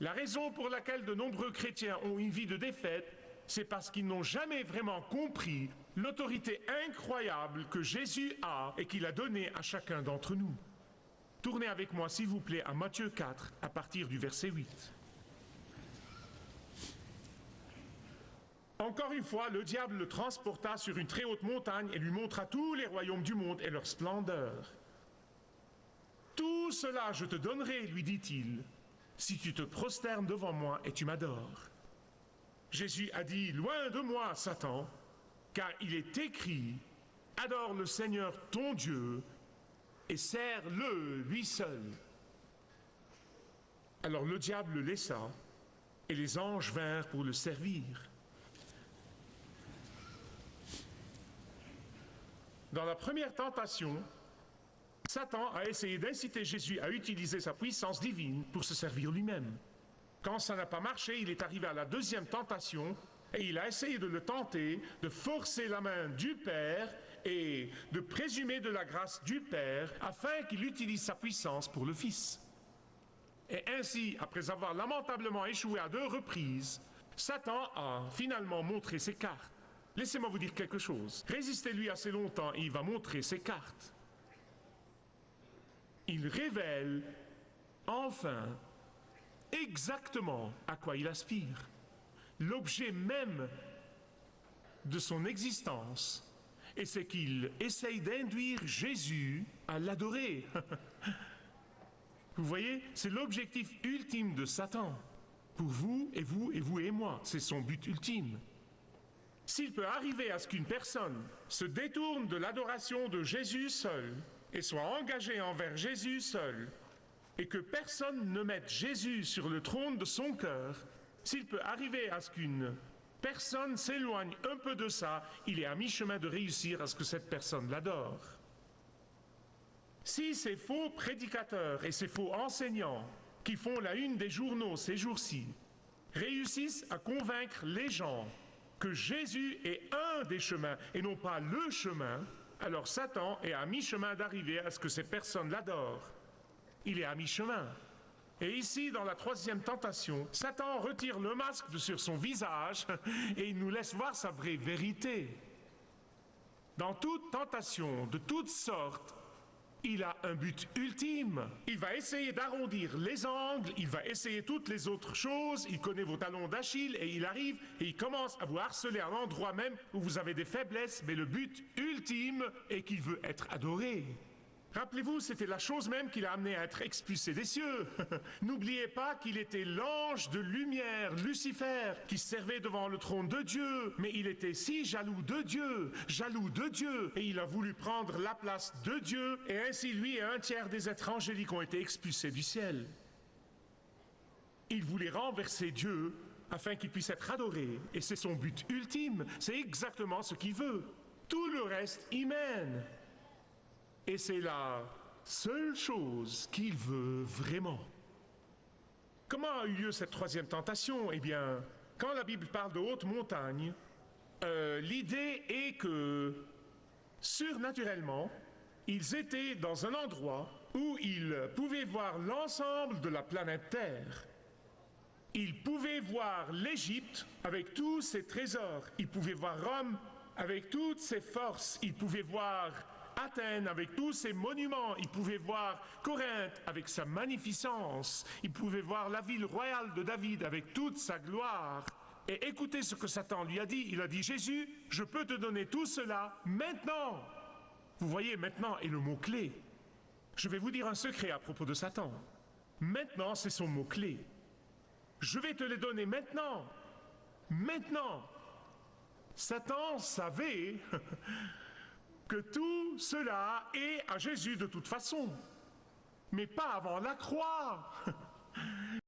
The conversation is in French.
La raison pour laquelle de nombreux chrétiens ont une vie de défaite, c'est parce qu'ils n'ont jamais vraiment compris l'autorité incroyable que Jésus a et qu'il a donnée à chacun d'entre nous. Tournez avec moi, s'il vous plaît, à Matthieu 4, à partir du verset 8. Encore une fois, le diable le transporta sur une très haute montagne et lui montra tous les royaumes du monde et leur splendeur. Tout cela je te donnerai, lui dit-il, si tu te prosternes devant moi et tu m'adores. Jésus a dit, loin de moi, Satan, car il est écrit, adore le Seigneur ton Dieu et sers-le lui seul. Alors le diable le laissa et les anges vinrent pour le servir. Dans la première tentation, Satan a essayé d'inciter Jésus à utiliser sa puissance divine pour se servir lui-même. Quand ça n'a pas marché, il est arrivé à la deuxième tentation et il a essayé de le tenter, de forcer la main du Père et de présumer de la grâce du Père afin qu'il utilise sa puissance pour le Fils. Et ainsi, après avoir lamentablement échoué à 2 reprises, Satan a finalement montré ses cartes. Laissez-moi vous dire quelque chose. Résistez-lui assez longtemps et il va montrer ses cartes. Il révèle enfin exactement à quoi il aspire. L'objet même de son existence, et c'est qu'il essaye d'induire Jésus à l'adorer. Vous voyez, c'est l'objectif ultime de Satan. Pour vous et vous et vous et moi, c'est son but ultime. S'il peut arriver à ce qu'une personne se détourne de l'adoration de Jésus seul et soit engagée envers Jésus seul, et que personne ne mette Jésus sur le trône de son cœur, s'il peut arriver à ce qu'une personne s'éloigne un peu de ça, il est à mi-chemin de réussir à ce que cette personne l'adore. Si ces faux prédicateurs et ces faux enseignants qui font la une des journaux ces jours-ci réussissent à convaincre les gens que Jésus est un des chemins et non pas le chemin, alors Satan est à mi-chemin d'arriver à ce que ces personnes l'adorent. Il est à mi-chemin. Et ici, dans la 3e tentation, Satan retire le masque de sur son visage et il nous laisse voir sa vraie vérité. Dans toute tentation, de toutes sortes, il a un but ultime. Il va essayer d'arrondir les angles, il va essayer toutes les autres choses, il connaît vos talons d'Achille et il arrive et il commence à vous harceler à l'endroit même où vous avez des faiblesses, mais le but ultime est qu'il veut être adoré. Rappelez-vous, c'était la chose même qui l'a amené à être expulsé des cieux. N'oubliez pas qu'il était l'ange de lumière, Lucifer, qui servait devant le trône de Dieu. Mais il était si jaloux de Dieu, et il a voulu prendre la place de Dieu, et ainsi lui et un tiers des êtres angéliques ont été expulsés du ciel. Il voulait renverser Dieu afin qu'il puisse être adoré, et c'est son but ultime. C'est exactement ce qu'il veut. Tout le reste y mène. Et c'est la seule chose qu'il veut vraiment. Comment a eu lieu cette 3e tentation? Eh bien, quand la Bible parle de haute montagne, l'idée est que, surnaturellement, ils étaient dans un endroit où ils pouvaient voir l'ensemble de la planète Terre. Ils pouvaient voir l'Égypte avec tous ses trésors. Ils pouvaient voir Rome avec toutes ses forces. Ils pouvaient voir Athènes avec tous ses monuments, il pouvait voir Corinthe avec sa magnificence, il pouvait voir la ville royale de David avec toute sa gloire. Et écoutez ce que Satan lui a dit, il a dit, Jésus, je peux te donner tout cela maintenant. Vous voyez, maintenant est le mot-clé. Je vais vous dire un secret à propos de Satan. Maintenant, c'est son mot-clé. Je vais te les donner maintenant. Maintenant. Satan savait que tout cela est à Jésus de toute façon, mais pas avant la croix.